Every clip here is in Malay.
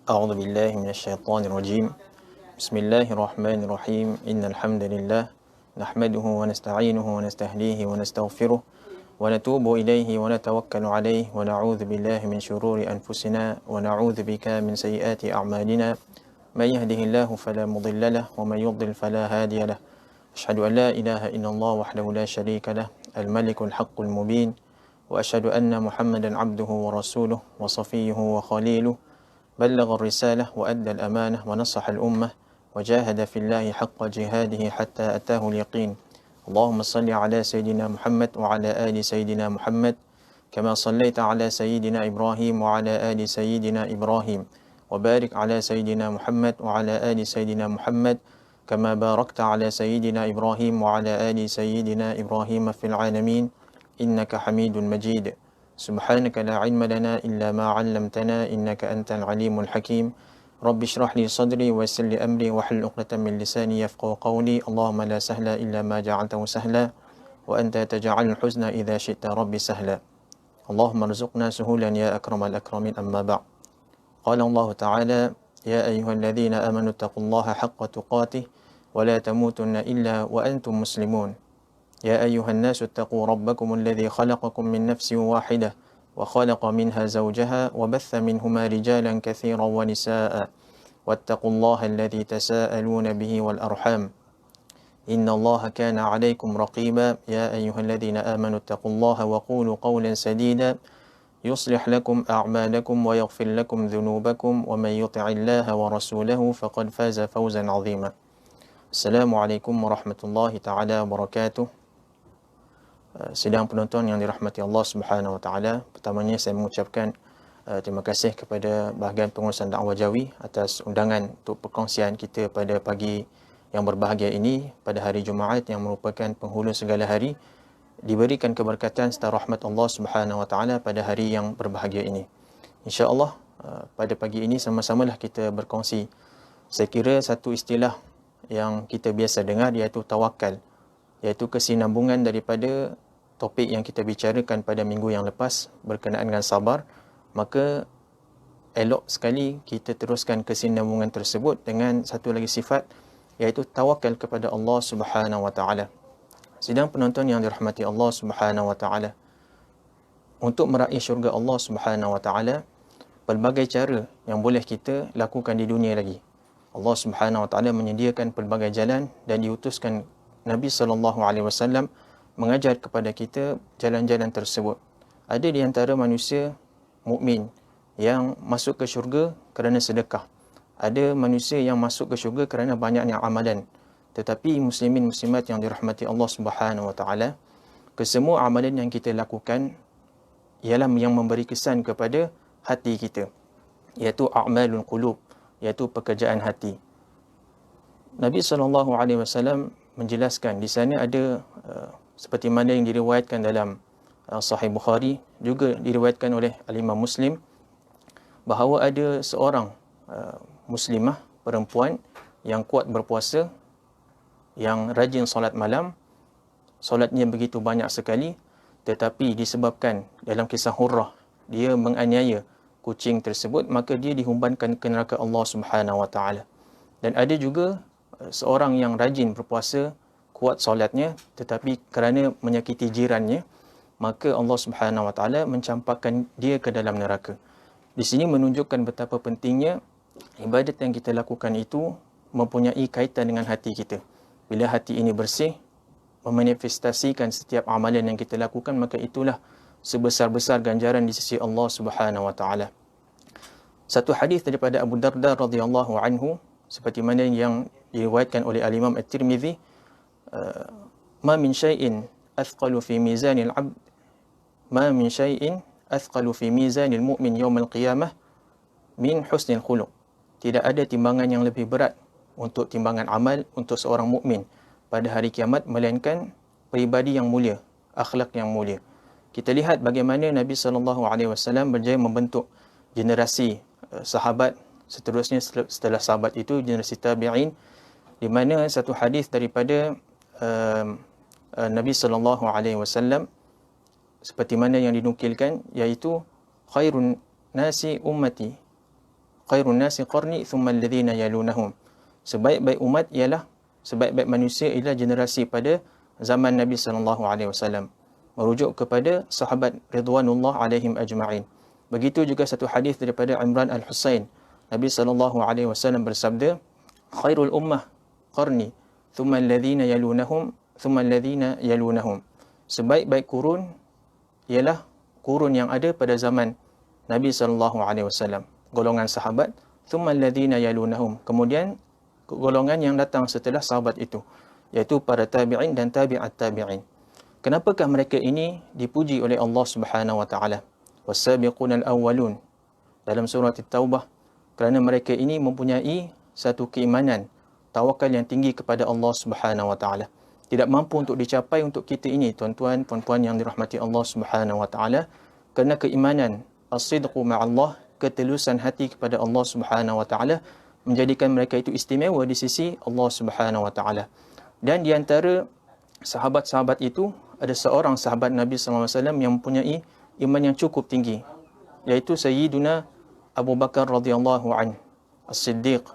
أعوذ بالله من الشيطان الرجيم. بسم الله الرحمن الرحيم. إن الحمد لله نحمده ونستعينه ونستهديه ونستغفره ونتوب إليه ونتوكل عليه ونعوذ بالله من شرور أنفسنا ونعوذ بك من سيئات أعمالنا. من يهده الله فلا مضل له ومن يضلل فلا هادي له. أشهد أن لا إله إلا الله وحده لا شريك له الملك الحق المبين، وأشهد أن محمدا عبده ورسوله وصفيه وخليله، بلغ الرسالة وأدى الأمانة ونصح الأمة وجاهد في الله حق جهاده حتى أتاه اليقين. اللهم صل على سيدنا محمد وعلى آل سيدنا محمد كما صليت على سيدنا إبراهيم وعلى آل سيدنا إبراهيم، وبارك على سيدنا محمد وعلى آل سيدنا محمد كما باركت على سيدنا إبراهيم وعلى آل سيدنا إبراهيم في العالمين إنك حميد مجيد. سبحانك لا علم لنا إلا ما علمتنا إنك أنت العليم الحكيم. رب اشرح لي صدري ويسر لي أمري واحلل عقدة من لساني يفقهوا قولي. اللهم لا سهل إلا ما جعلته سهلا وأنت تجعل الحزن إذا شئت ربي سهلا. اللهم ارزقنا سهولا يا أكرم الأكرمين. أما بعد، قال الله تعالى: يا أيها الذين آمنوا اتقوا الله حق تقاته ولا تموتن إلا وأنتم مسلمون. يا أيها الناس اتقوا ربكم الذي خلقكم من نفس واحدة وخلق منها زوجها وبث منهما رجالا كثيرا ونساء، واتقوا الله الذي تساءلون به والأرحام إن الله كان عليكم رقيبا. يا أيها الذين آمنوا اتقوا الله وقولوا قولا سديدا يصلح لكم أعمالكم ويغفر لكم ذنوبكم ومن يطع الله ورسوله فقد فاز فوزا عظيما. السلام عليكم ورحمة الله تعالى وبركاته. Sidang penonton yang dirahmati Allah Subhanahu Wa Taala, pertamanya saya mengucapkan terima kasih kepada bahagian pengurusan dakwah Jawi atas undangan untuk perkongsian kita pada pagi yang berbahagia ini pada hari Jumaat yang merupakan penghulu segala hari, diberikan keberkatan serta rahmat Allah Subhanahu Wa Taala pada hari yang berbahagia ini. Insya-Allah pada pagi ini sama-samalah kita berkongsi. Saya kira satu istilah yang kita biasa dengar iaitu tawakal, iaitu kesinambungan daripada topik yang kita bicarakan pada minggu yang lepas berkenaan dengan sabar. Maka elok sekali kita teruskan kesinambungan tersebut dengan satu lagi sifat, iaitu tawakal kepada Allah Subhanahu Wa Taala. Sidang penonton yang dirahmati Allah Subhanahu Wa Taala, untuk meraih syurga Allah Subhanahu Wa Taala, pelbagai cara yang boleh kita lakukan di dunia lagi. Allah Subhanahu Wa Taala menyediakan pelbagai jalan dan diutuskan Nabi SAW mengajar kepada kita jalan-jalan tersebut. Ada di antara manusia mukmin yang masuk ke syurga kerana sedekah. Ada manusia yang masuk ke syurga kerana banyaknya amalan. Tetapi muslimin muslimat yang dirahmati Allah Subhanahu Wa Taala, kesemua amalan yang kita lakukan ialah yang memberi kesan kepada hati kita, iaitu a'malul qulub, iaitu pekerjaan hati. Nabi SAW menjelaskan di sana ada seperti mana yang diriwayatkan dalam Sahih Bukhari, juga diriwayatkan oleh Al-Imam Muslim, bahawa ada seorang muslimah perempuan yang kuat berpuasa, yang rajin solat malam, solatnya begitu banyak sekali, tetapi disebabkan dalam kisah Hurrah dia menganiaya kucing tersebut, maka dia dihumbankan ke neraka Allah Subhanahu Wa Taala. Dan ada juga seorang yang rajin berpuasa, kuat solatnya, tetapi kerana menyakiti jirannya, maka Allah Subhanahu Wa Taala mencampakkan dia ke dalam neraka. Di sini menunjukkan betapa pentingnya ibadat yang kita lakukan itu mempunyai kaitan dengan hati kita. Bila hati ini bersih, memanifestasikan setiap amalan yang kita lakukan, maka itulah sebesar-besar ganjaran di sisi Allah Subhanahu Wa Taala. Satu hadis daripada Abu Darda radhiyallahu anhu, seperti mana yang diriwayatkan oleh Al-Imam At-Tirmizi, ma min syai'in athqalu fi mizanil 'abd ma min syai'in athqalu fi mizanil mu'min yaumil qiyamah min husnil khuluq. Tidak ada timbangan yang lebih berat untuk timbangan amal untuk seorang mukmin pada hari kiamat melainkan peribadi yang mulia, akhlak yang mulia. Kita lihat bagaimana Nabi SAW berjaya membentuk generasi sahabat, seterusnya setelah sahabat itu generasi tabi'in, di mana satu hadis daripada Nabi SAW seperti mana yang dinukilkan, iaitu khairun nasi ummati khairun nasi qarni thumma alladhina yalunahum. Sebaik-baik umat ialah, sebaik-baik manusia ialah generasi pada zaman Nabi sallallahu alaihi wasallam. Merujuk kepada sahabat ridwanullah alaihim ajma'in. Begitu juga satu hadis daripada Imran Al-Husain. Nabi sallallahu alaihi wasallam bersabda, khairul ummah qarni thumma alladhina yalunahum thumma alladhina yalunahum. Sebaik-baik kurun ialah kurun yang ada pada zaman Nabi sallallahu alaihi wasallam, golongan sahabat, thumma alladhina yalunahum, kemudian golongan yang datang setelah sahabat itu, iaitu para tabi'in dan tabi'at tabi'in. Kenapakah mereka ini dipuji oleh Allah Subhanahu wa taala? Was-sabiqunal awwalun, dalam surah At-Taubah, kerana mereka ini mempunyai satu keimanan, tawakal yang tinggi kepada Allah Subhanahu wa taala. Tidak mampu untuk dicapai untuk kita ini, tuan-tuan, puan-puan yang dirahmati Allah Subhanahu wa taala, kerana keimanan, as-sidqu ma'allah, ketulusan hati kepada Allah Subhanahu wa taala menjadikan mereka itu istimewa di sisi Allah Subhanahu wa taala. Dan di antara sahabat-sahabat itu ada seorang sahabat Nabi sallallahu alaihi wasallam yang mempunyai iman yang cukup tinggi, iaitu Sayyiduna Abu Bakar radhiyallahu anhu As-Siddiq,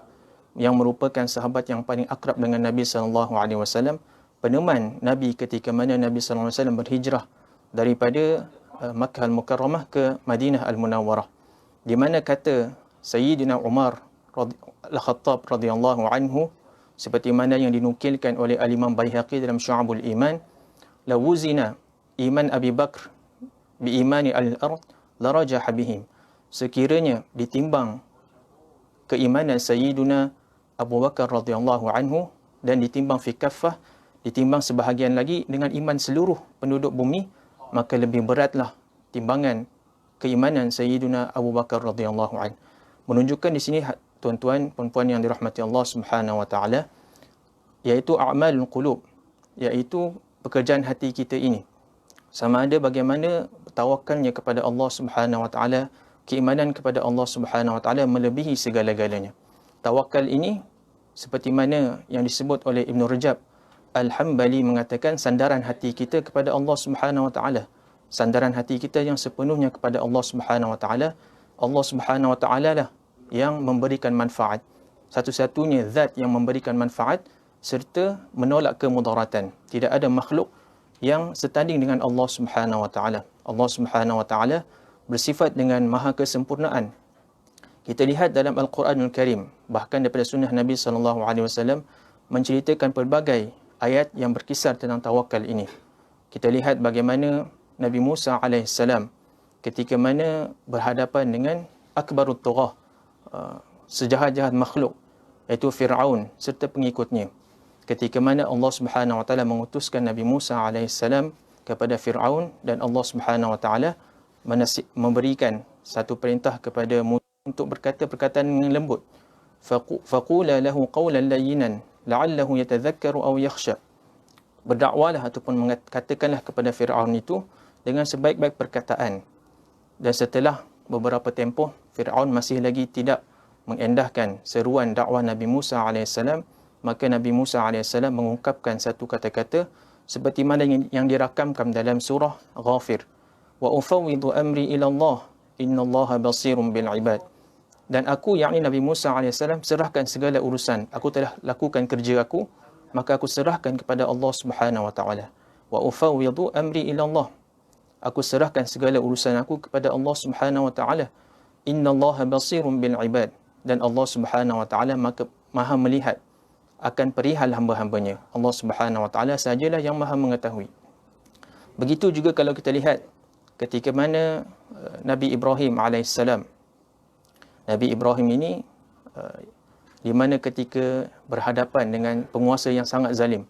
yang merupakan sahabat yang paling akrab dengan Nabi sallallahu alaihi wasallam, peneman Nabi ketika mana Nabi sallallahu alaihi wasallam berhijrah daripada Makkah Al-Mukarramah ke Madinah Al-Munawwarah, di mana kata Sayyidina Umar Al-Khattab radhiyallahu anhu, seperti mana yang dinukilkan oleh Al-Imam Baihaqi dalam Syu'abul Iman, la wuzina iman Abi Bakr bi imani al-ard la rajaha bihim. Sekiranya ditimbang keimanan Sayyiduna Abu Bakar radhiyallahu anhu dan ditimbang fi kaffah, ditimbang sebahagian lagi dengan iman seluruh penduduk bumi, maka lebih beratlah timbangan keimanan Sayyiduna Abu Bakar radhiyallahu anhu. Menunjukkan di sini, tuan-tuan, puan-puan yang dirahmati Allah Subhanahu wa taala, iaitu a'malul qulub, iaitu pekerjaan hati kita ini. Sama ada bagaimana tawakalnya kepada Allah Subhanahu wa taala, keimanan kepada Allah Subhanahu wa taala melebihi segala-galanya. Tawakal ini seperti mana yang disebut oleh Ibn Rajab Al-Hambali mengatakan, sandaran hati kita kepada Allah Subhanahu wa taala. Sandaran hati kita yang sepenuhnya kepada Allah Subhanahu wa taala. Allah Subhanahu wa taala lah yang memberikan manfaat. Satu-satunya zat yang memberikan manfaat serta menolak kemudaratan. Tidak ada makhluk yang setanding dengan Allah Subhanahu wa taala. Allah Subhanahu wa taala bersifat dengan maha kesempurnaan. Kita lihat dalam Al-Quranul Karim, bahkan daripada sunnah Nabi sallallahu alaihi wasallam, menceritakan pelbagai ayat yang berkisar tentang tawakal ini. Kita lihat bagaimana Nabi Musa alaihissalam ketika mana berhadapan dengan akbarut tughah, sejahat-jahat makhluk, iaitu Fir'aun serta pengikutnya. Ketika mana Allah Subhanahu wa taala mengutuskan Nabi Musa alaihissalam kepada Fir'aun, dan Allah Subhanahu wa taala memberikan satu perintah kepada Musa untuk berkata perkataan yang lembut. Faqula lahu qawlan layyinan la'allahu yatadhakkaru aw yakhsha. Berdakwalah ataupun mengatakanlah kepada Fir'aun itu dengan sebaik-baik perkataan. Dan setelah beberapa tempoh, Fir'aun masih lagi tidak mengendahkan seruan dakwah Nabi Musa alaihissalam, maka Nabi Musa alaihissalam mengungkapkan satu kata-kata seperti mana yang dirakamkan dalam surah Ghafir. Wa ufawwidu amri ila Allah, innallaha basirun bil ibad. Dan aku, yakni Nabi Musa alaihissalam, serahkan segala urusan. Aku telah lakukan kerja aku, maka aku serahkan kepada Allah Subhanahu wa taala. Wa ufawwidu amri ila Allah. Aku serahkan segala urusan aku kepada Allah Subhanahu wa taala. Innallaha basirun bil ibad. Dan Allah Subhanahu wa taala maha melihat akan perihal hamba-hambanya. Allah Subhanahu wa taala sajalah yang maha mengetahui. Begitu juga kalau kita lihat ketika mana Nabi Ibrahim alaihissalam. Nabi Ibrahim ini di mana ketika berhadapan dengan penguasa yang sangat zalim,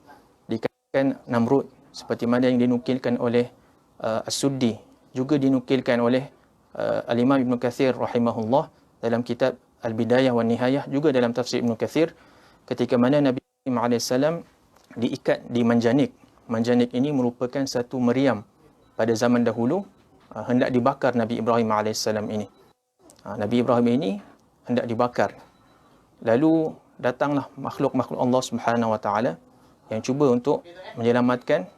dikatakan Namrud, seperti mana yang dinukilkan oleh As-Suddi, juga dinukilkan oleh Al-Imam Ibn Kathir rahimahullah dalam kitab Al-Bidayah wa Nihayah, juga dalam tafsir Ibn Kathir, ketika mana Nabi Ibrahim AS diikat di manjanik. Manjanik ini merupakan satu meriam pada zaman dahulu, hendak dibakar Nabi Ibrahim AS ini. Nabi Ibrahim ini hendak dibakar. Lalu datanglah makhluk-makhluk Allah Subhanahu wa taala yang cuba untuk menyelamatkan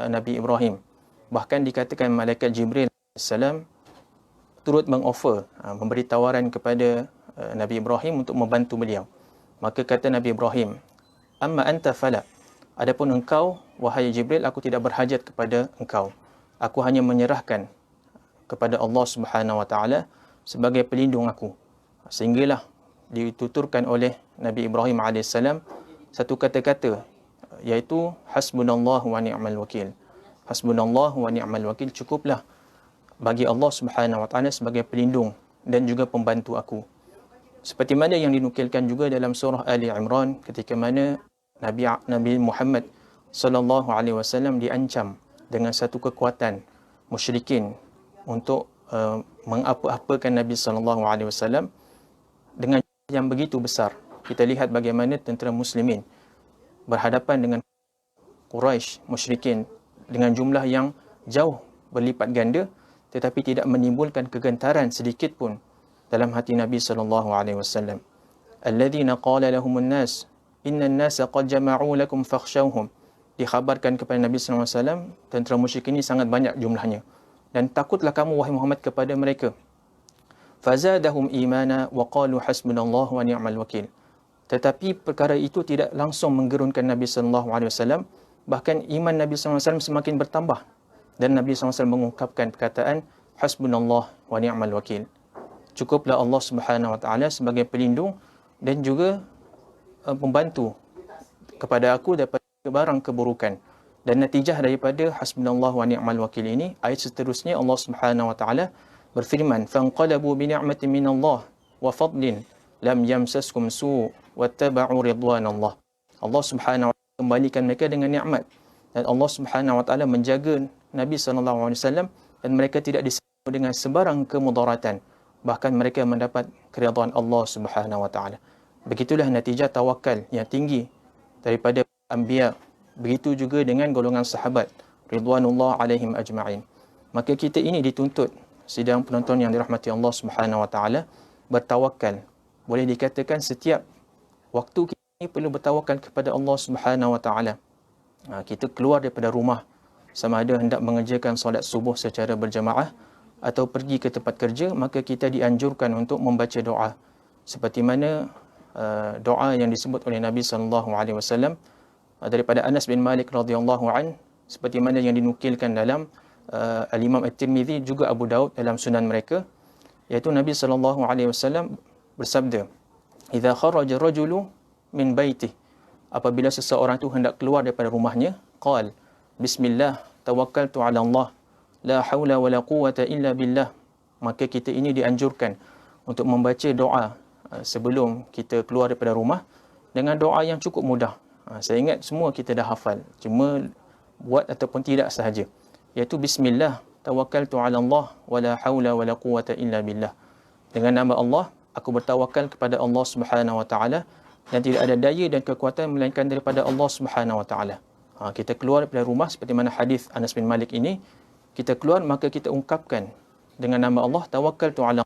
Nabi Ibrahim. Bahkan dikatakan malaikat Jibril AS turut mengoffer, memberi tawaran kepada Nabi Ibrahim untuk membantu beliau. Maka kata Nabi Ibrahim, amma anta fala, adapun engkau wahai Jibril, aku tidak berhajat kepada engkau, aku hanya menyerahkan kepada Allah Subhanahu wa taala sebagai pelindung aku. Sehinggalah dituturkan oleh Nabi Ibrahim AS satu kata-kata, iaitu hasbunallahu wa ni'mal wakil. Hasbunallahu wa ni'mal wakil, cukuplah bagi Allah Subhanahu wa taala sebagai pelindung dan juga pembantu aku. Seperti mana yang dinukilkan juga dalam surah Ali Imran ketika mana Nabi Muhammad sallallahu alaihi wasallam diancam dengan satu kekuatan musyrikin untuk mengapa-apakan Nabi sallallahu alaihi wasallam dengan yang begitu besar. Kita lihat bagaimana tentera muslimin berhadapan dengan Quraisy musyrikin dengan jumlah yang jauh berlipat ganda, tetapi tidak menimbulkan kegentaran sedikit pun dalam hati Nabi sallallahu alaihi wasallam. Alladzina qala lahumun nas innan nasa qad jama'u lakum fakhshawhum. Dikhabarkan kepada Nabi sallallahu alaihi wasallam, tentera musyrikin ini sangat banyak jumlahnya dan takutlah kamu wahai Muhammad kepada mereka. Fazadahum imana wa qalu hasbunallahu wa ni'mal wakil. Tetapi perkara itu tidak langsung menggerunkan Nabi sallallahu alaihi wasallam, bahkan iman Nabi sallallahu alaihi wasallam semakin bertambah dan Nabi sallallahu alaihi wasallam mengungkapkan perkataan hasbunallah wa ni'mal wakil. Cukuplah Allah Subhanahu wa taala sebagai pelindung dan juga pembantu kepada aku daripada barang keburukan. Dan natijah daripada hasbunallah wa ni'mal wakil ini, ayat seterusnya Allah Subhanahu wa taala berfirman, fanqalabu bi ni'matin minallah wa fadlin lam yamsaskum su' wattaba'u ridwanallah. Allah Subhanahu wa taala kembalikan mereka dengan nikmat, dan Allah Subhanahu wa taala menjaga Nabi sallallahu alaihi wasallam dan mereka tidak diserbu dengan sebarang kemudaratan, bahkan mereka mendapat keridhaan Allah Subhanahu wa taala. Begitulah natijah tawakal yang tinggi daripada anbiya. Begitu juga dengan golongan sahabat ridwanullah alaihim ajma'in. Maka kita ini dituntut, sidang penonton yang dirahmati Allah Subhanahu wa taala, bertawakal. Boleh dikatakan setiap waktu kita ini perlu bertawakal kepada Allah Subhanahu wa taala. Kita keluar daripada rumah, sama ada hendak mengerjakan solat subuh secara berjamaah atau pergi ke tempat kerja, maka kita dianjurkan untuk membaca doa seperti mana doa yang disebut oleh Nabi sallallahu alaihi wasallam daripada Anas bin Malik radhiyallahu an, seperti mana yang dinukilkan dalam Al-Imam At-Tirmizi juga Abu Daud dalam sunan mereka, iaitu Nabi sallallahu alaihi wasallam bersabda, "Idza kharaja rajulu min baitihi", apabila seseorang itu hendak keluar daripada rumahnya, qal bismillah tawakkaltu ala Allah la haula wala quwwata illa billah. Maka kita ini dianjurkan untuk membaca doa sebelum kita keluar daripada rumah dengan doa yang cukup mudah. Saya ingat semua kita dah hafal, cuma buat ataupun tidak sahaja, iaitu bismillah tawakkaltu ala Allah wala haula wala quwwata illa billah. Dengan nama Allah aku bertawakal kepada Allah Subhanahu wa taala dan tidak ada daya dan kekuatan melainkan daripada Allah Subhanahu wa taala. Kita keluar daripada rumah seperti mana hadis Anas bin Malik ini, kita keluar maka kita ungkapkan dengan nama Allah, tawakkaltu ala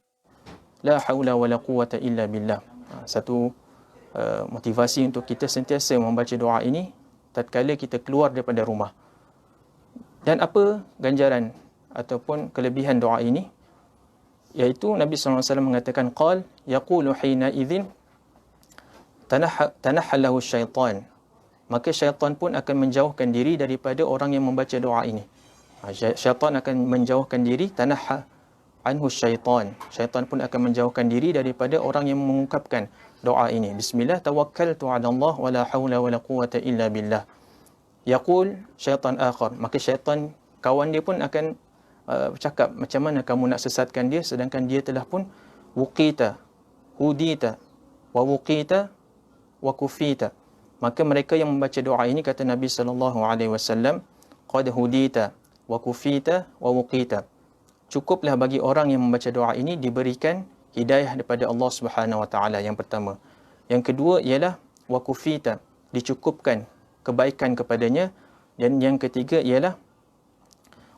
la haula wala quwwata illa billah. Satu motivasi untuk kita sentiasa membaca doa ini tatkala kita keluar daripada rumah. Dan apa ganjaran ataupun kelebihan doa ini? Iaitu Nabi sallallahu alaihi wasallam mengatakan, qal yaqulu hina idzin tanahhalahu syaitan. Maka syaitan pun akan menjauhkan diri daripada orang yang membaca doa ini. Syaitan akan menjauhkan diri, tanahha anhu syaitan. Syaitan pun akan menjauhkan diri daripada orang yang mengungkapkan doa ini. Bismillah tawakkaltu ala Allah wala haula wala quwwata illa billah. Yaqul syaitan akhar. Maka syaitan kawan dia pun akan bercakap, macam mana kamu nak sesatkan dia sedangkan dia telah pun wuqita, hudita, wa wuqita, wa kufita. Maka mereka yang membaca doa ini, kata Nabi sallallahu alaihi wasallam, qad hudita wa kufita wa wuqita. Cukuplah bagi orang yang membaca doa ini diberikan hidayah daripada Allah Subhanahu wa taala, yang pertama. Yang kedua ialah wa kufita, dicukupkan kebaikan kepadanya, dan yang ketiga ialah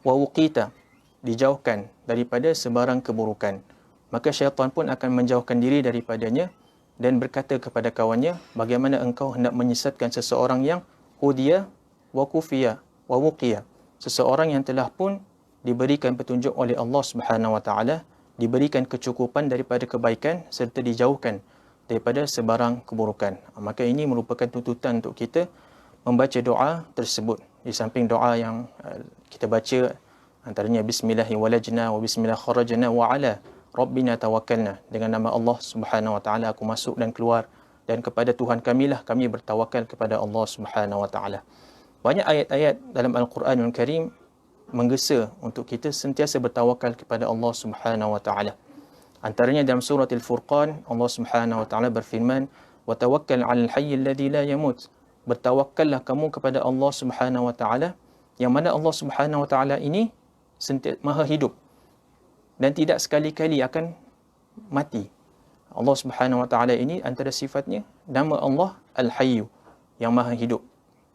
wa wuqita, dijauhkan daripada sebarang keburukan. Maka syaitan pun akan menjauhkan diri daripadanya dan berkata kepada kawannya, bagaimana engkau hendak menyesatkan seseorang yang hudiya wa kufiya wa wuqiya, seseorang yang telah pun diberikan petunjuk oleh Allah Subhanahu wa taala diberikan kecukupan daripada kebaikan serta dijauhkan daripada sebarang keburukan. Maka ini merupakan tuntutan untuk kita membaca doa tersebut. Di samping doa yang kita baca, antaranya Bismillahi walajna wa Bismillah kharajna wa ala Rabbina tawakkalna. Dengan nama Allah Subhanahu wa taala aku masuk dan keluar, dan kepada Tuhan kamilah kami bertawakal kepada Allah Subhanahu wa taala. Banyak ayat-ayat dalam Al-Quranul Karim menggesa untuk kita sentiasa bertawakal kepada Allah Subhanahu wa taala. Antaranya dalam surah Al-Furqan, Allah Subhanahu wa taala berfirman, "Wa tawakkal 'alal hayyil ladzi la yamut." Bertawakkallah kamu kepada Allah Subhanahu wa taala, yang mana Allah Subhanahu wa taala ini maha hidup dan tidak sekali-kali akan mati. Allah Subhanahu wa taala ini antara sifatnya, nama Allah Al-Hayyu, yang maha hidup.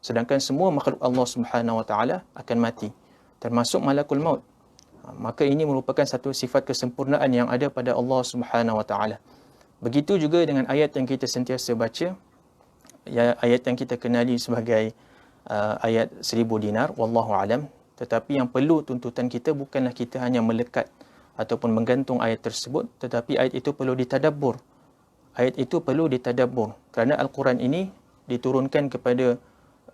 Sedangkan semua makhluk Allah Subhanahu wa taala akan mati, termasuk malakul maut. Maka ini merupakan satu sifat kesempurnaan yang ada pada Allah Subhanahu wa taala. Begitu juga dengan ayat yang kita sentiasa baca, ya, ayat yang kita kenali sebagai ayat 1000 dinar, wallahu alam. Tetapi yang perlu tuntutan kita bukanlah kita hanya melekat ataupun menggantung ayat tersebut, tetapi ayat itu perlu ditadabbur. Ayat itu perlu ditadabbur kerana Al-Quran ini diturunkan kepada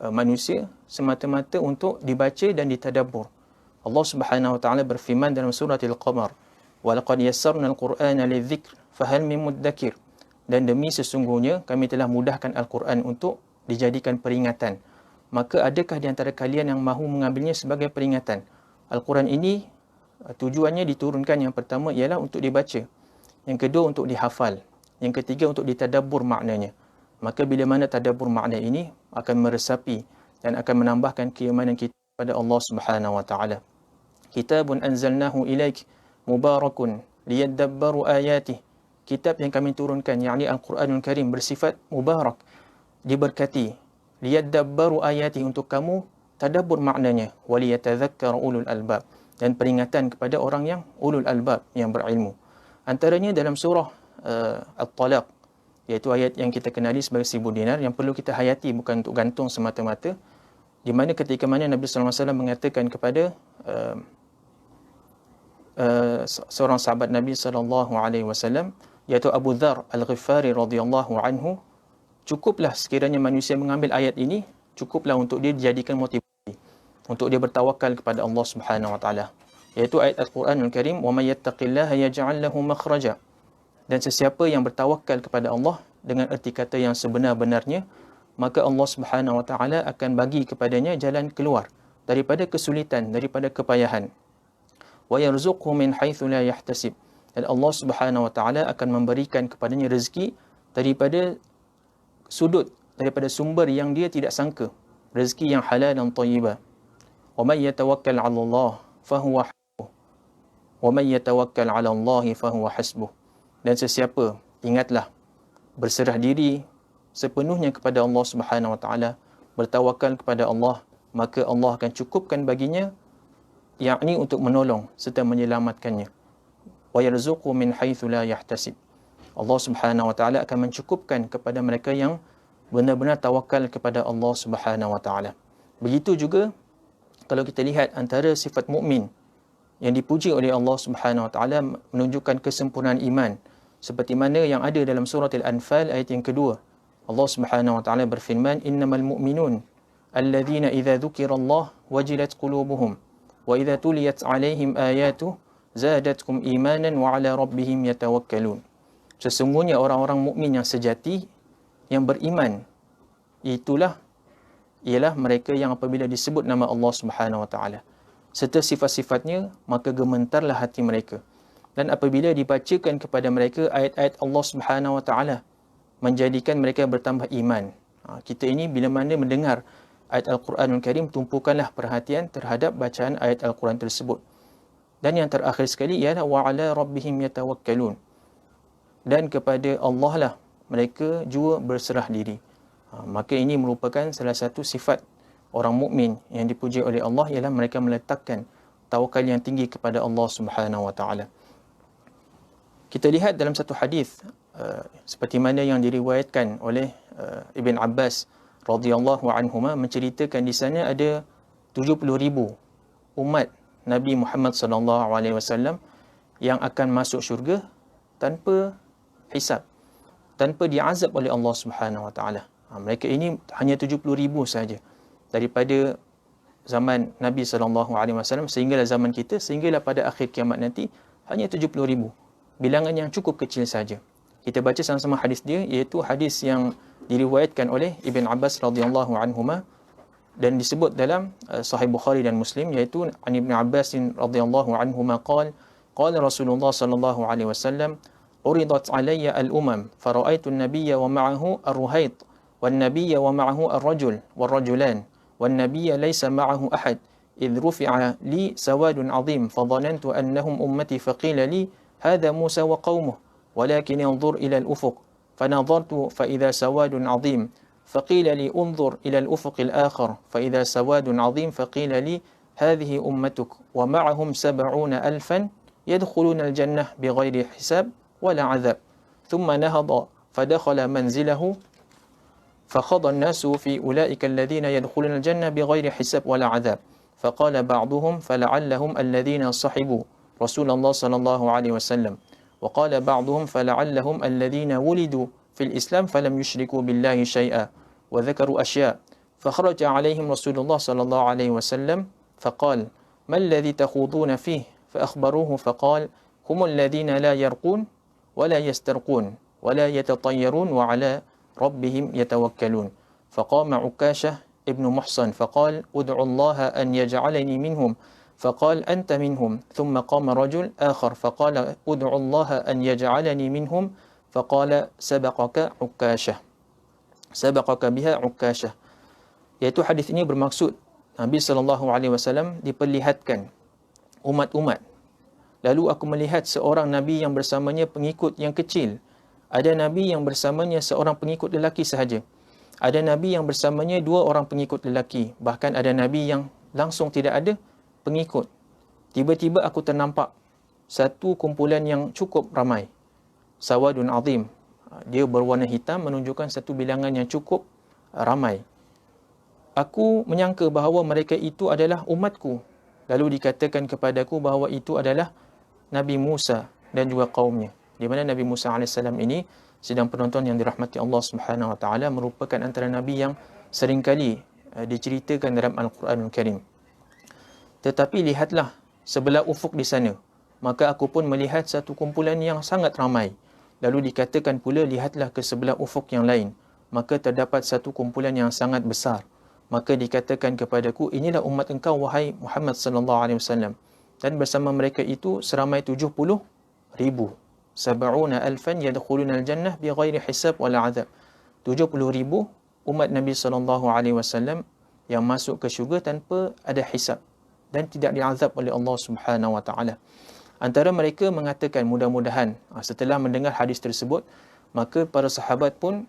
manusia semata-mata untuk dibaca dan ditadabbur. Allah Subhanahu wa taala berfirman dalam surah Al-Qamar, "Wa laqad yassarna al-Qur'ana lidh-dhikr fahal min muddakir." Dan demi sesungguhnya kami telah mudahkan Al-Quran untuk dijadikan peringatan. Maka adakah di antara kalian yang mahu mengambilnya sebagai peringatan? Al-Quran ini tujuannya diturunkan, yang pertama ialah untuk dibaca, yang kedua untuk dihafal, yang ketiga untuk ditadabbur maknanya. Maka bila mana tadabbur makna ini akan meresapi dan akan menambahkan keimanan kita kepada Allah Subhanahu wa taala. Kitabun anzalnahu ilaik mubarakun liyadabbaru ayatih. Kitab yang kami turunkan, yakni Al-Quranul Karim, bersifat mubarak, diberkati. Liyadabbaru ayatih, untuk kamu tadabbur maknanya. Waliyatadzakkar ulul albab, dan peringatan kepada orang yang ulul albab, yang berilmu. Antaranya dalam surah At-Talaq, iaitu ayat yang kita kenali sebagai 1000 dinar, yang perlu kita hayati, bukan untuk gantung semata-mata. Di mana ketika mana Nabi sallallahu alaihi wasallam mengatakan kepada seorang sahabat Nabi sallallahu alaihi wasallam, iaitu Abu Dzar Al-Ghifari radhiyallahu anhu, cukuplah sekiranya manusia mengambil ayat ini, cukuplah untuk dia dijadikan motivasi untuk dia bertawakal kepada Allah Subhanahu wa taala, iaitu ayat Al-Quranul Karim, "Wa may yattaqillaha yaj'al lahu makhraja." Dan sesiapa yang bertawakal kepada Allah dengan erti kata yang sebenar-benarnya, maka Allah Subhanahu wa taala akan bagi kepadanya jalan keluar daripada kesulitan, daripada kepayahan. Wa yarzuqhu min haitsu la yahtasib. Dan Allah Subhanahu wa taala akan memberikan kepadanya rezeki daripada sudut, daripada sumber yang dia tidak sangka, rezeki yang halal dan thayyibah. Wa may yatawakkal 'ala Allah fahuwa hasbuh. Wa may yatawakkal 'ala Allah fahuwa hasbuh. Dan sesiapa, ingatlah, berserah diri sepenuhnya kepada Allah Subhanahu wa taala, bertawakal kepada Allah, maka Allah akan cukupkan baginya, yakni untuk menolong serta menyelamatkannya. Wa yarzuqhu min haitsu la yahtasib. Allah Subhanahu wa taala akan mencukupkan kepada mereka yang benar-benar tawakal kepada Allah Subhanahu wa taala. Begitu juga kalau kita lihat antara sifat mukmin yang dipuji oleh Allah Subhanahu wa taala menunjukkan kesempurnaan iman, seperti mana yang ada dalam surah Al-Anfal ayat yang kedua. Allah Subhanahu wa taala berfirman, "Innamal mu'minun alladzina idza dzukirallah wajilat qulubuhum wa idza tuliyat 'alaihim ayatuhu zadatkum imanan wa 'ala rabbihim yatawakkalun." Sesungguhnya orang-orang mukmin yang sejati, yang beriman, ialah mereka yang apabila disebut nama Allah Subhanahu wa taala serta sifat-sifatnya, maka gementarlah hati mereka. Dan apabila dibacakan kepada mereka ayat-ayat Allah Subhanahu wa taala, menjadikan mereka bertambah iman. Kita ini bila mana mendengar ayat Al-Quranul Karim, tumpukanlah perhatian terhadap bacaan ayat Al-Quran tersebut. Dan yang terakhir sekali ialah wa 'ala rabbihim yatawakkalun. Dan kepada Allah lah mereka juga berserah diri. Maka ini merupakan salah satu sifat orang mukmin yang dipuji oleh Allah, ialah mereka meletakkan tawakal yang tinggi kepada Allah Subhanahu wa taala. Kita lihat dalam satu hadis seperti mana yang diriwayatkan oleh Ibn Abbas radhiyallahu anhuma, menceritakan di sana ada 70,000 umat Nabi Muhammad sallallahu alaihi wasallam yang akan masuk syurga tanpa hisab, tanpa diazab oleh Allah Subhanahu Wa Taala. Mereka ini hanya 70,000 saja daripada zaman Nabi SAW sehinggalah zaman kita, sehinggalah pada akhir kiamat nanti, hanya 70,000. Bilangan yang cukup kecil saja. Kita baca sama-sama hadis dia, iaitu hadis yang diriwayatkan oleh Ibn Abbas radhiyallahu anhuma dan disebut dalam Sahih Bukhari dan Muslim, iaitu an Ibn Abbas radhiyallahu anhuma qala Rasulullah sallallahu alaihi wasallam uridat alayya al-umam fara'aitu an-nabiyya wa ma'ahu ar-ruhayt wan-nabiyya wa ma'ahu ar-rajul war-rajulan wan-nabiyya laysa ma'ahu ahad idh rufi'a li sawadun 'azim fadhanantu annahum ummati faqila li hadha Musa wa qaumuhu walakin انظر إلى الأفق فنظرت فإذا سواد عظيم فقيل لي انظر إلى الأفق الآخر فإذا سواد عظيم فقيل لي هذه أمتك ومعهم 70,000 يدخلون الجنة بغير حساب ولا عذاب ثم نهض فدخل منزله فخض الناس في أولئك الذين يدخلون الجنة بغير حساب ولا عذاب فقال بعضهم فلعلهم الذين صحبوا رسول الله صلى الله عليه وسلم وقال بعضهم فلعلهم الذين ولدوا في الإسلام فلم يشركوا بالله شيئا وذكروا أشياء فخرج عليهم رسول الله صلى الله عليه وسلم فقال ما الذي تخوضون فيه فأخبروه فقال هم الذين لا يرقون ولا يسترقون ولا يتطيرون وعلى ربهم يتوكلون فقام عكاشة ابن محصن فقال ادعوا الله أن يجعلني منهم فقال أنت منهم ثم قام رجل آخر فقال ادعوا الله أن يجعلني منهم فقال سبقك عكاشة سبقك بها عكاشة. Iaitu hadis ini bermaksud Nabi SAW diperlihatkan umat-umat. Lalu aku melihat seorang Nabi yang bersamanya pengikut yang kecil. Ada Nabi yang bersamanya seorang pengikut lelaki sahaja. Ada Nabi yang bersamanya 2 orang pengikut lelaki. Bahkan ada Nabi yang langsung tidak ada pengikut. Tiba-tiba aku ternampak satu kumpulan yang cukup ramai. Sawadun azim. Dia berwarna hitam menunjukkan satu bilangan yang cukup ramai. Aku menyangka bahawa mereka itu adalah umatku. Lalu dikatakan kepadaku bahawa itu adalah Nabi Musa dan juga kaumnya. Di mana Nabi Musa AS ini, sidang penonton yang dirahmati Allah Subhanahu Wa Taala, merupakan antara Nabi yang seringkali diceritakan dalam Al-Quranul Karim. Tetapi lihatlah sebelah ufuk di sana. Maka aku pun melihat satu kumpulan yang sangat ramai. Lalu dikatakan pula, lihatlah ke sebelah ufuk yang lain. Maka terdapat satu kumpulan yang sangat besar. Maka dikatakan kepadaku, inilah umat engkau wahai Muhammad sallallahu alaihi wasallam. Dan bersama mereka itu seramai 70,000. 70,000 yadkhuluna al-jannah bighairi hisab wala azab. 70,000 umat Nabi sallallahu alaihi wasallam yang masuk ke syurga tanpa ada hisab dan tidak diazab oleh Allah Subhanahu Wa Taala. Antara mereka mengatakan, mudah-mudahan setelah mendengar hadis tersebut, maka para sahabat pun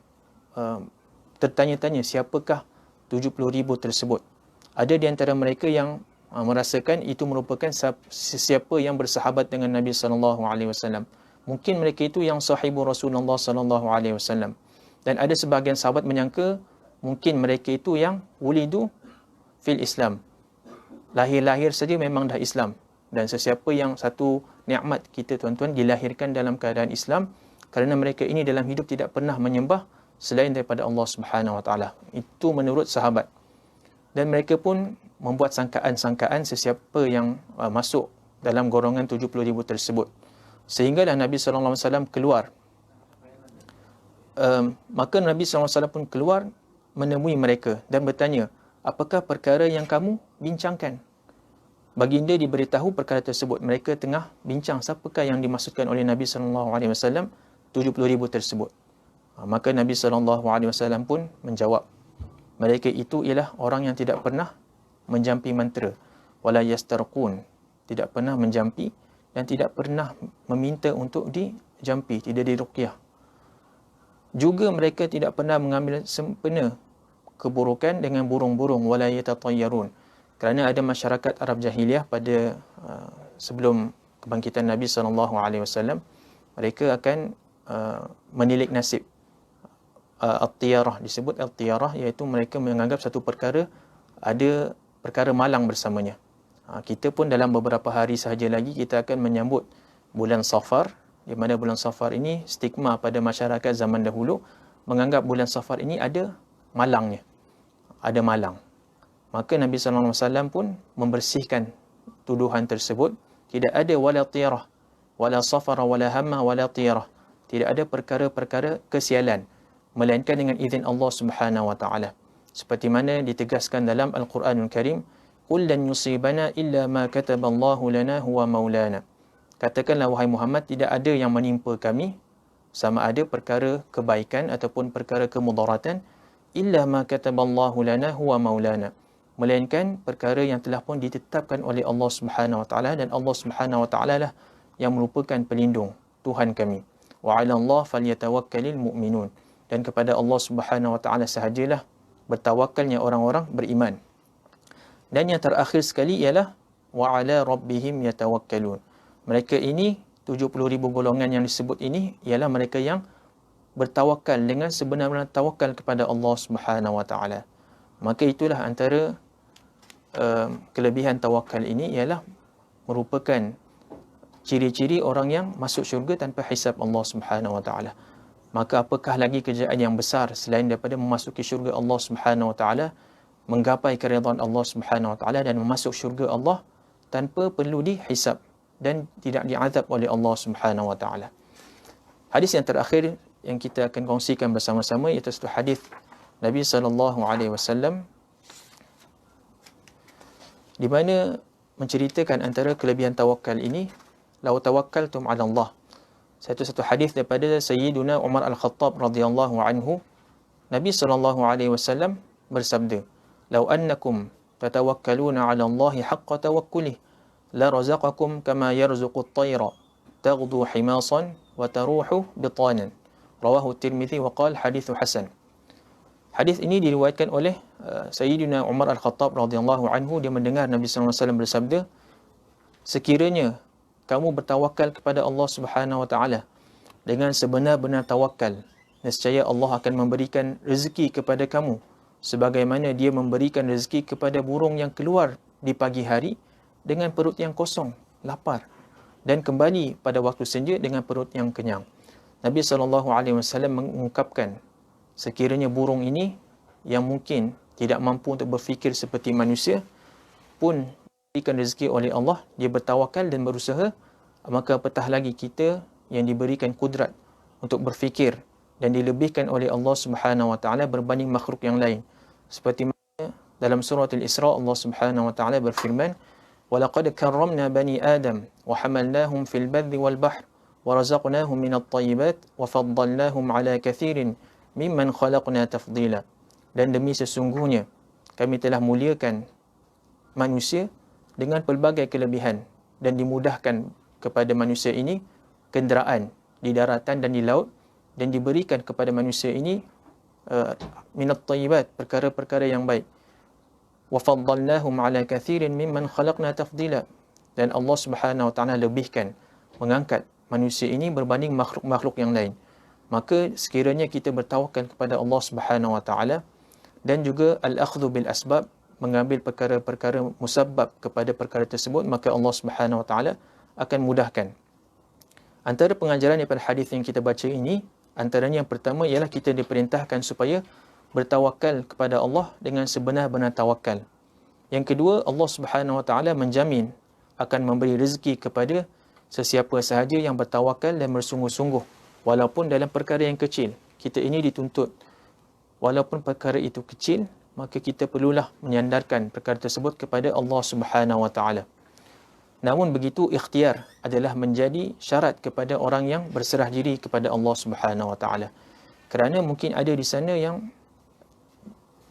tertanya-tanya siapakah 70,000 tersebut. Ada di antara mereka yang merasakan itu merupakan sesiapa yang bersahabat dengan Nabi sallallahu alaihi wasallam. Mungkin mereka itu yang sahibu Rasulullah sallallahu alaihi wasallam. Dan ada sebahagian sahabat menyangka mungkin mereka itu yang wulidu fil Islam. Lahir-lahir saja memang dah Islam. Dan sesiapa yang satu nikmat kita tuan-tuan dilahirkan dalam keadaan Islam, kerana mereka ini dalam hidup tidak pernah menyembah selain daripada Allah Subhanahu Wa Taala. Itu menurut sahabat. Dan mereka pun membuat sangkaan-sangkaan sesiapa yang masuk dalam golongan 70,000 tersebut. Sehinggalah Nabi SAW keluar. Maka Nabi SAW pun keluar menemui mereka dan bertanya, apakah perkara yang kamu bincangkan? Baginda diberitahu perkara tersebut. Mereka tengah bincang siapakah yang dimaksudkan oleh Nabi SAW 70,000 tersebut. Maka Nabi SAW pun menjawab, mereka itu ialah orang yang tidak pernah menjampi mantra, wala yastarqun, tidak pernah menjampi dan tidak pernah meminta untuk dijampi, tidak diruqyah. Juga mereka tidak pernah mengambil sempena keburukan dengan burung-burung, wala yatatayyarun. Kerana ada masyarakat Arab Jahiliyah pada sebelum kebangkitan Nabi SAW, mereka akan menilik nasib. At-tiyarah, disebut at-tiyarah, iaitu mereka menganggap satu perkara ada perkara malang bersamanya. Kita pun dalam beberapa hari sahaja lagi kita akan menyambut bulan Safar, di mana bulan Safar ini stigma pada masyarakat zaman dahulu menganggap bulan Safar ini ada malangnya, ada malang. Maka Nabi SAW pun membersihkan tuduhan tersebut. Tidak ada wala tirah, wala safara, wala hamma, wala tirah. Tidak ada perkara-perkara kesialan, melainkan dengan izin Allah Subhanahu wa taala. Seperti mana ditegaskan dalam Al-Quranul Karim, "Qul lan yusibana illa ma kataballahu lana huwa maulana." Katakanlah wahai Muhammad, tidak ada yang menimpa kami, sama ada perkara kebaikan ataupun perkara kemudaratan, illa ma kataballahu lana huwa maulana, melainkan perkara yang telah pun ditetapkan oleh Allah Subhanahu wa taala, dan Allah Subhanahu wa taala lah yang merupakan pelindung Tuhan kami. Wa 'ala Allah falyatawakkalul mu'minun, dan kepada Allah Subhanahu wa taala sahajalah bertawakalnya orang-orang beriman. Dan yang terakhir sekali ialah wa 'ala rabbihim yatawakkalun. Mereka ini 70,000 golongan yang disebut ini ialah mereka yang bertawakal dengan sebenar-benar tawakal kepada Allah Subhanahu wa taala. Maka itulah antara kelebihan tawakal ini, ialah merupakan ciri-ciri orang yang masuk syurga tanpa hisab Allah Subhanahu wa taala. Maka apakah lagi kerjaan yang besar selain daripada memasuki syurga Allah Subhanahu wa taala, menggapai keridhaan Allah Subhanahu wa taala dan memasuk syurga Allah tanpa perlu dihisab dan tidak diazab oleh Allah Subhanahu wa taala. Hadis yang terakhir yang kita akan kongsikan bersama-sama iaitu satu hadis Nabi SAW di mana menceritakan antara kelebihan tawakal ini. Lau tawakkaltum 'ala Allah. Satu hadis daripada Sayyiduna Umar Al-Khattab radhiyallahu anhu, Nabi SAW bersabda, "Lau annakum tatawakkaluna 'ala Allah haqqa tawakkulih, la razaqakum kama yarzuqu at-tayra, taghdu himasan wa taruhu bitanan." Rawahu Tirmizi wa qala hadithu hasan. Hadis ini diriwayatkan oleh Sayyidina Umar Al-Khattab radhiyallahu anhu. Dia mendengar Nabi SAW bersabda, "Sekiranya kamu bertawakal kepada Allah Subhanahu wa taala dengan sebenar-benar tawakal, nescaya Allah akan memberikan rezeki kepada kamu sebagaimana Dia memberikan rezeki kepada burung yang keluar di pagi hari dengan perut yang kosong, lapar, dan kembali pada waktu senja dengan perut yang kenyang." Nabi SAW mengungkapkan, sekiranya burung ini yang mungkin tidak mampu untuk berfikir seperti manusia pun diberikan rezeki oleh Allah, dia bertawakal dan berusaha, maka apatah lagi kita yang diberikan kudrat untuk berfikir dan dilebihkan oleh Allah Subhanahu wa taala berbanding makhluk yang lain. Seperti mana dalam surah Al-Isra Allah Subhanahu wa taala berfirman, "Wa laqad karramna bani Adam wa hamalnahum fil barri wal bahr wa razaqnahum minat thayyibat wa faddalnahum ala kathirin mimman khalaqna tafdila." Dan demi sesungguhnya kami telah muliakan manusia dengan pelbagai kelebihan dan dimudahkan kepada manusia ini kenderaan di daratan dan di laut, dan diberikan kepada manusia ini minat thayyibat, perkara-perkara yang baik. Wa faddalnahum ala kathirin mimman khalaqna tafdila, dan Allah Subhanahu wa taala lebihkan, mengangkat manusia ini berbanding makhluk-makhluk yang lain. Maka sekiranya kita bertawakal kepada Allah Subhanahu wa taala dan juga al-akhdhu bil asbab, mengambil perkara-perkara musabbab kepada perkara tersebut, maka Allah Subhanahu wa taala akan mudahkan. Antara pengajaran daripada hadis yang kita baca ini, antaranya yang pertama ialah kita diperintahkan supaya bertawakal kepada Allah dengan sebenar-benar tawakal. Yang kedua, Allah Subhanahu wa taala menjamin akan memberi rezeki kepada sesiapa sahaja yang bertawakal dan bersungguh-sungguh, walaupun dalam perkara yang kecil. Kita ini dituntut, walaupun perkara itu kecil, maka kita perlulah menyandarkan perkara tersebut kepada Allah Subhanahu wa taala. Namun begitu, ikhtiar adalah menjadi syarat kepada orang yang berserah diri kepada Allah Subhanahu wa taala. Kerana mungkin ada di sana yang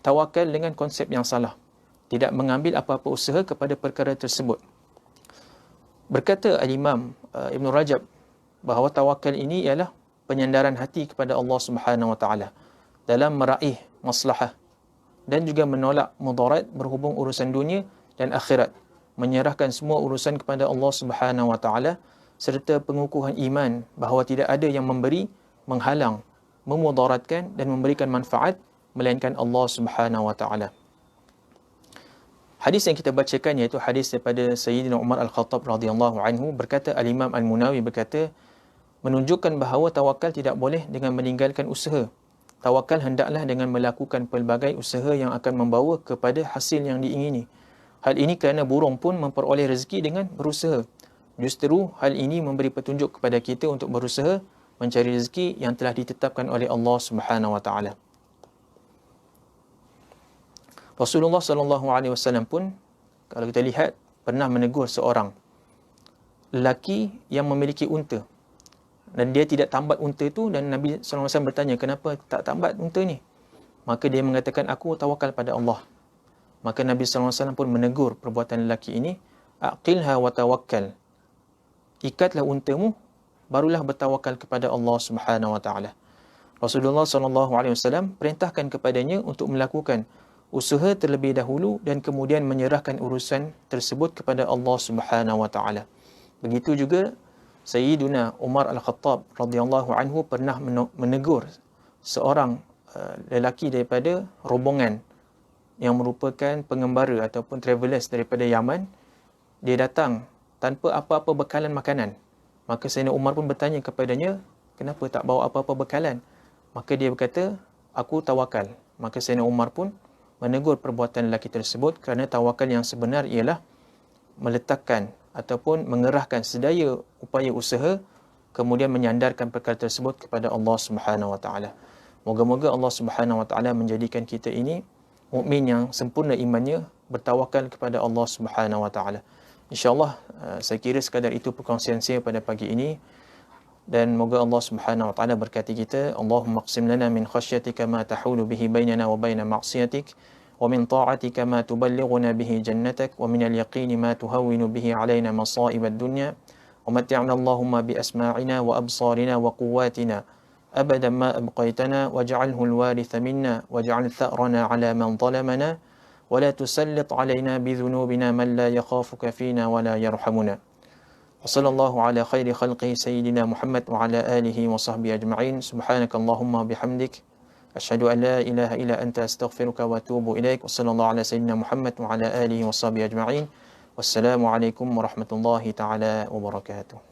tawakal dengan konsep yang salah, tidak mengambil apa-apa usaha kepada perkara tersebut. Berkata Al-Imam Ibn Rajab bahawa tawakal ini ialah penyandaran hati kepada Allah Subhanahu wa taala dalam meraih maslahah dan juga menolak mudarat berhubung urusan dunia dan akhirat, menyerahkan semua urusan kepada Allah Subhanahu wa taala, serta pengukuhan iman bahawa tidak ada yang memberi, menghalang, memudaratkan dan memberikan manfaat melainkan Allah Subhanahu wa taala. Hadis yang kita bacakan iaitu hadis daripada Sayyidina Umar Al-Khattab radhiyallahu anhu, berkata Al-Imam Al-Munawi berkata, menunjukkan bahawa tawakal tidak boleh dengan meninggalkan usaha. Tawakal hendaklah dengan melakukan pelbagai usaha yang akan membawa kepada hasil yang diingini. Hal ini kerana burung pun memperoleh rezeki dengan berusaha. Justru hal ini memberi petunjuk kepada kita untuk berusaha mencari rezeki yang telah ditetapkan oleh Allah Subhanahu Wa Taala. Rasulullah sallallahu alaihi wasallam pun, kalau kita lihat, pernah menegur seorang lelaki yang memiliki unta dan dia tidak tambat unta itu, dan Nabi sallallahu alaihi wasallam bertanya, kenapa tak tambat unta ni? Maka dia mengatakan, aku tawakal pada Allah. Maka Nabi sallallahu alaihi wasallam pun menegur perbuatan lelaki ini, aqilha wa tawakkal. Ikatlah untamu, barulah bertawakal kepada Allah Subhanahu Wa Taala. Rasulullah sallallahu alaihi wasallam perintahkan kepadanya untuk melakukan usaha terlebih dahulu dan kemudian menyerahkan urusan tersebut kepada Allah Subhanahu Wa Taala. Begitu juga Sayyiduna Umar Al-Khattab radhiyallahu anhu pernah menegur seorang lelaki daripada rombongan yang merupakan pengembara ataupun travelers daripada Yaman. Dia datang tanpa apa-apa bekalan makanan. Maka Sayyidina Umar pun bertanya kepadanya, kenapa tak bawa apa-apa bekalan? Maka dia berkata, aku tawakal. Maka Sayyidina Umar pun menegur perbuatan lelaki tersebut, kerana tawakal yang sebenar ialah meletakkan ataupun mengerahkan sedaya upaya usaha kemudian menyandarkan perkara tersebut kepada Allah Subhanahu Wa Taala. Moga-moga Allah Subhanahu Wa Taala menjadikan kita ini mukmin yang sempurna imannya, bertawakal kepada Allah Subhanahu Wa Taala. InsyaAllah saya kira sekadar itu perkongsian saya pada pagi ini, dan moga Allah Subhanahu Wa Taala berkati kita. Allahumma qsim lana min khasyatika ma tahulu bihi bainana wa baina ma'siyatik, wa min ta'atika ma tuballighuna bihi jannatak, wa min al-yaqini ma tuhawwinu bihi alaina masa'ib ad-dunya, wa mat'ina Allahumma bi asma'ina wa absarina wa quwwatina abadan ma abqaytana, waj'alhu al-waritha minna, waj'al tha'rana ala man zalamana, wa la tusallit alaina bi dhunubina man la yakhafuka fina wa la yarhamuna. وصلى الله على خير خلقه سيدنا محمد وعلى آله وصحبه أجمعين. سبحانك اللهم وبحمدك أشهد أن لا إله إلا أنت أستغفرك وأتوب إليك. وصلى الله على سيدنا محمد وعلى آله وصحبه أجمعين. والسلام عليكم ورحمة الله تعالى وبركاته.